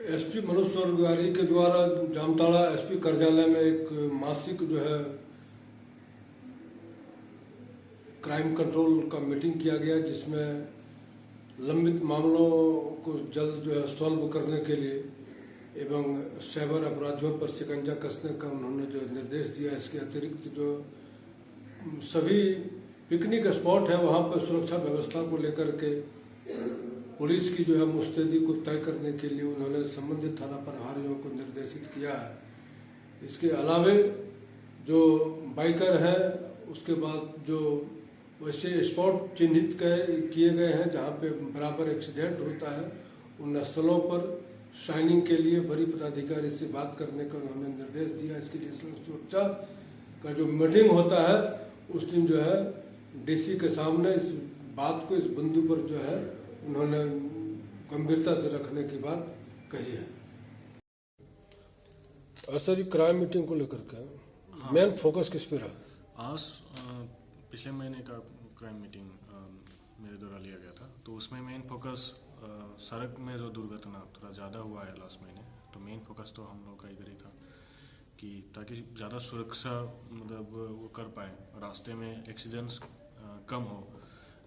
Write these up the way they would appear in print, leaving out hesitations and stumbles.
SP Manoj स्वर्गवारी के द्वारा Jamtara SP कार्यालय में एक मासिक जो है क्राइम कंट्रोल का मीटिंग किया गया, जिसमें लंबित मामलों को जल्द जो है सॉल्व करने के लिए एवं साइबर अपराधियों पर शिकंजा कसने का उन्होंने जो निर्देश दिया। इसके अतिरिक्त जो सभी पिकनिक स्पॉट है वहां पर सुरक्षा व्यवस्था को लेकर के पुलिस की जो है मुस्तैदी को तय करने के लिए उन्होंने संबंधित थाना प्रभारियों को निर्देशित किया है। इसके अलावे जो बाइकर हैं, उसके बाद जो वैसे स्पॉट चिन्हित किए गए हैं जहां पे बराबर एक्सीडेंट होता है, उन स्थलों पर शाइनिंग के लिए बड़ी पदाधिकारी से बात करने का उन्होंने निर्देश दिया। इसके लिए सुरक्षा का जो मीटिंग होता है उस दिन जो है डीसी के सामने इस बात को, इस बिंदु पर जो है उन्होंने गंभीरता से रखने की बात कही है। सर, क्राइम मीटिंग को लेकर के मेन फोकस किस पे रहा? आज पिछले महीने का क्राइम मीटिंग मेरे द्वारा लिया गया था, तो उसमें मेन फोकस सड़क में जो दुर्घटना थोड़ा ज़्यादा हुआ है लास्ट महीने, तो मेन फोकस तो हम लोग का इधर ही था कि ताकि ज़्यादा सुरक्षा मतलब वो कर पाए, रास्ते में एक्सीडेंट्स कम हो।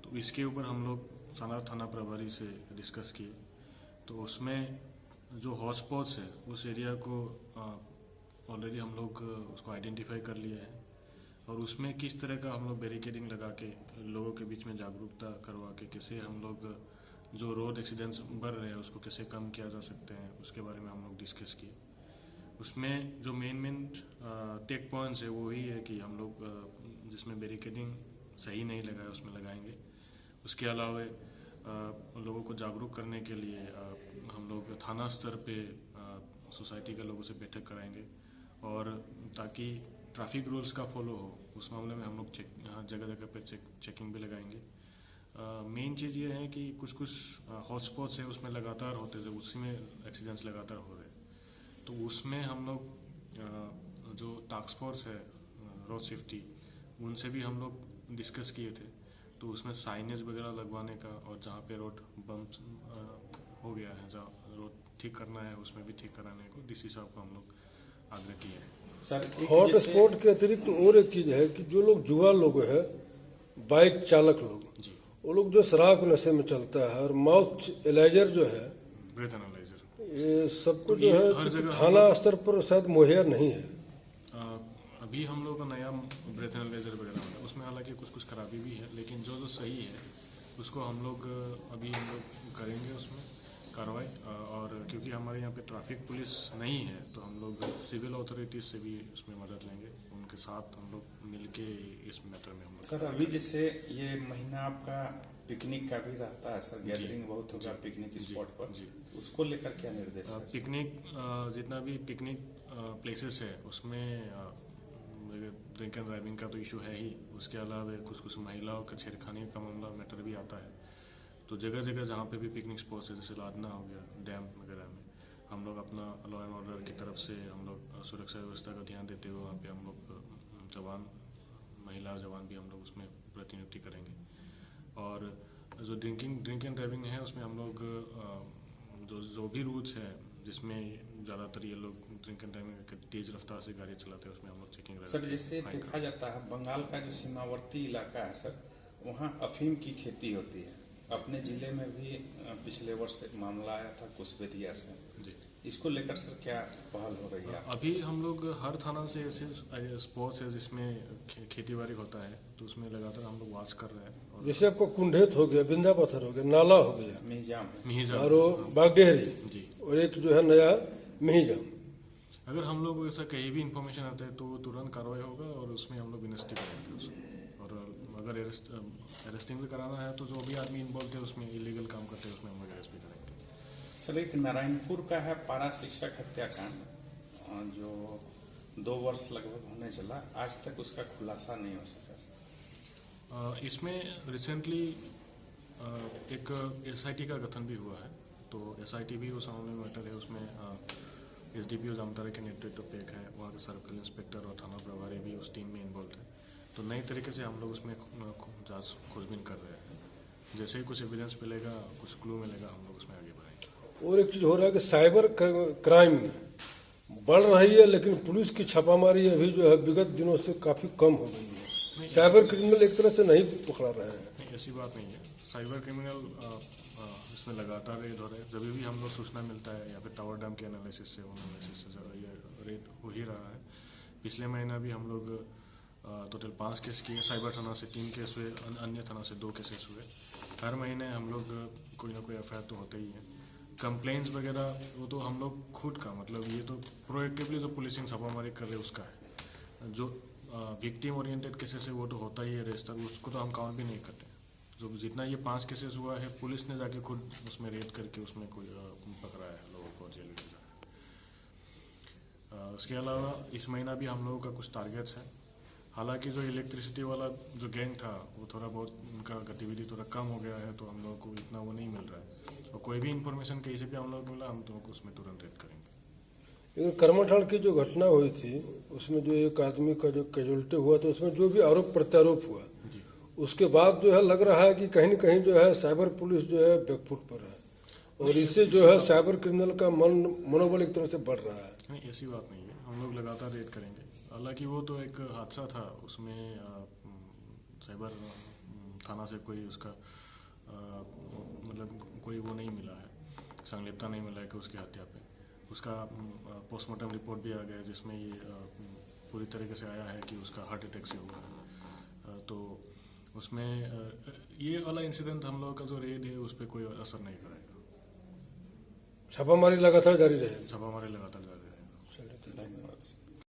तो इसके ऊपर हम लोग थाना प्रभारी से डिस्कस किए। तो उसमें जो हॉटस्पॉट्स है उस एरिया को ऑलरेडी हम लोग उसको आइडेंटिफाई कर लिए हैं, और उसमें किस तरह का हम लोग बैरिकेडिंग लगा के लोगों के बीच में जागरूकता करवा के कैसे हम लोग जो रोड एक्सीडेंट्स बढ़ रहे हैं उसको कैसे कम किया जा सकते हैं, उसके बारे में हम लोग डिस्कस किए। उसमें जो मेन टेक पॉइंट्स है वो ही है कि हम लोग जिसमें बैरिकेडिंग सही नहीं लगाए उसमें लगाएंगे। उसके अलावा लोगों को जागरूक करने के लिए हम लोग थाना स्तर पे सोसाइटी के लोगों से बैठक कराएंगे, और ताकि ट्रैफिक रूल्स का फॉलो हो उस मामले में हम लोग जगह जगह पे चेकिंग भी लगाएंगे। मेन चीज़ ये है कि कुछ हॉटस्पॉट्स है उसमें लगातार होते थे, उसी में एक्सीडेंट्स लगातार हो रहे, तो उसमें हम लोग जो टास्क फोर्स है रोड सेफ्टी, उनसे भी हम लोग डिस्कस किए थे। तो उसमें साइनेज वगैरह लगवाने का, और जहाँ पे रोड बम्प हो गया है, जहाँ रोड ठीक करना है उसमें भी ठीक कराने को डीसी साहब को हम लोग आग्रह किए हैं। सर, हॉट स्पॉट के अतिरिक्त और एक चीज है कि जो लोग जुआ लोग है, बाइक चालक लोग, वो लोग जो शराब के नशे में चलता है, और माउथ एलाइजर जो है, ब्रेथ एनालाइजर, ये सबको तो जो है थाना स्तर पर शायद मुहैया नहीं है। अभी हम लोग का नया ब्रेथ एनालाइजर वगैरह होगा, उसमें हालांकि कुछ खराबी भी है, लेकिन जो सही है उसको हम लोग अभी हम लोग करेंगे उसमें कार्रवाई। और क्योंकि हमारे यहाँ पे ट्रैफिक पुलिस नहीं है, तो हम लोग सिविल अथॉरिटीज से भी उसमें मदद लेंगे, उनके साथ हम लोग मिलके इस मैटर में हम लोग। सर, अभी जैसे ये महीना आपका पिकनिक का भी रहता है सर, गैदरिंग बहुत होगा पिकनिक स्पॉट पर, उसको लेकर क्या निर्देश है? पिकनिक जितना भी पिकनिक प्लेसेस है उसमें ड्रिंक एंड ड्राइविंग का तो इशू है ही, उसके अलावा कुछ महिलाओं का छेड़खानी का मामला मैटर भी आता है। तो जगह जगह जहाँ पे भी पिकनिक स्पॉट्स है, जैसे लादना हो गया, डैम वगैरह में, हम लोग अपना लॉ एंड ऑर्डर की तरफ से हम लोग सुरक्षा व्यवस्था का ध्यान देते हुए वहाँ पे हम लोग जवान, महिला जवान भी हम लोग उसमें प्रतिनियुक्ति करेंगे। और जो ड्रिंक एंड ड्राइविंग है उसमें हम लोग जो भी रूट्स है जिसमें ज़्यादातर ये लोग ड्रिंक एंड ड्राइविंग तेज रफ्तार से गाड़ी चलाते हैं, उसमें हम लोग चेकिंग। सर, जैसे देखा जाता है बंगाल का जो सीमावर्ती इलाका है सर, वहाँ अफीम की खेती होती है। अपने जिले में भी पिछले वर्ष एक मामला आया था कुशबेदिया से जी, इसको लेकर सर क्या पहल हो रही है? अभी हम लोग हर थाना से ऐसे स्पॉट्स है जिसमें खेती बाड़ी होता है, तो उसमें लगातार हम लोग वाच कर रहे हैं। जैसे आपको कुंडेत हो गया, बिंदा पत्थर हो गया, नाला हो गया, मिहिजाम और बागडेहरी जी, और एक जो है नया मिहिजाम, अगर हम लोग ऐसा कहीं भी इंफॉर्मेशन आता है तो तुरंत कार्रवाई होगा, और उसमें हम लोग इन्वेस्टिगेट करेंगे उसको। और अगर अरेस्टिंग भी कराना है तो जो भी आदमी इन्वॉल्व है उसमें इलीगल काम करते हैं उसमें हम लोग अरेस्ट भी करेंगे। सर, एक नारायणपुर का है पारा शिक्षक हत्याकांड, जो 2 वर्ष लगभग होने चला, आज तक उसका खुलासा नहीं हो सका सर। इसमें रिसेंटली एक SIT का गठन भी हुआ है, तो SIT भी उस मामले में मैटर है। उसमें SDPO जामताड़ा के नेतृत्व पे एक है, वहाँ के सर्कल इंस्पेक्टर और थाना प्रभारी भी उस टीम में इन्वॉल्व है। तो नई तरीके से हम लोग उसमें जांच खोजबीन कर रहे हैं। जैसे ही कुछ एविडेंस मिलेगा, कुछ क्लू मिलेगा, हम लोग उसमें आगे बढ़ेंगे। और एक चीज हो रहा है कि साइबर क्राइम बढ़ रही है, लेकिन पुलिस की छापामारी अभी जो है विगत दिनों से काफी कम हो गई है। साइबर क्रिमिनल एक तरह से नहीं पकड़ा रहे हैं। नहीं, ऐसी बात नहीं है। साइबर क्रिमिनल इसमें लगातार रेड हो रहे हैं। जब भी हम लोग सूचना मिलता है या फिर टावर डैम के एनालिसिस से ये रेड हो ही रहा है। पिछले महीना भी हम लोग टोटल 5 केस किए। साइबर थाना से 3 केस हुए, अन्य थाना से 2 केसेस हुए। हर महीने हम लोग कोई ना कोई एफआईआर तो होते ही है। कंप्लेंट्स वगैरह वो तो हम लोग खुद का, मतलब ये तो प्रोएक्टिवली जो पुलिसिंग छापामारी कर रहे उसका है। जो विक्टिम ओरिएंटेड केसेस है वो तो होता ही है रजिस्टर, उसको तो हम काउंट भी नहीं करते। जो जितना ये 5 केसेस हुआ है, पुलिस ने जाके खुद उसमें रेड करके उसमें कोई पकड़ा है, लोगों को जेल भेजा है। उसके अलावा इस महीना भी हम लोगों का कुछ टारगेट्स हैं। हालांकि जो इलेक्ट्रिसिटी वाला जो गैंग था वो थोड़ा बहुत उनका गतिविधि थोड़ा कम हो गया है, तो हम लोगों को इतना वो नहीं मिल रहा है। और कोई भी इन्फॉर्मेशन कहीं से भी हम लोगों को मिला, हम लोगों को उसमें तुरंत रेड करेंगे। लेकिन कर्मठाड़ की जो घटना हुई थी उसमें जो एक आदमी का जो कैजुअलिटी हुआ था, उसमें जो भी आरोप प्रत्यारोप हुआ जी, उसके बाद जो है लग रहा है कि कहीं न कहीं जो है साइबर पुलिस जो है बैकफुट पर है, और इससे जो है साइबर क्रिमिनल का मनोबल एक तरह से बढ़ रहा है। नहीं, ऐसी बात नहीं है। हम लोग लगातार रेड करेंगे। हालांकि वो तो एक हादसा था, उसमें साइबर थाना से कोई उसका मतलब कोई वो नहीं मिला है, संलिप्तता नहीं मिला है कि उसकी हत्या पे। उसका पोस्टमार्टम रिपोर्ट भी आ गया है, जिसमें ये पूरी तरीके से आया है कि उसका हार्ट अटैक से हुआ है। तो उसमें ये वाला इंसिडेंट हम लोगों का जो रेड है उस पर कोई असर नहीं करेगा। छापामारी लगातार जारी रहेगी। छापामारी लगातार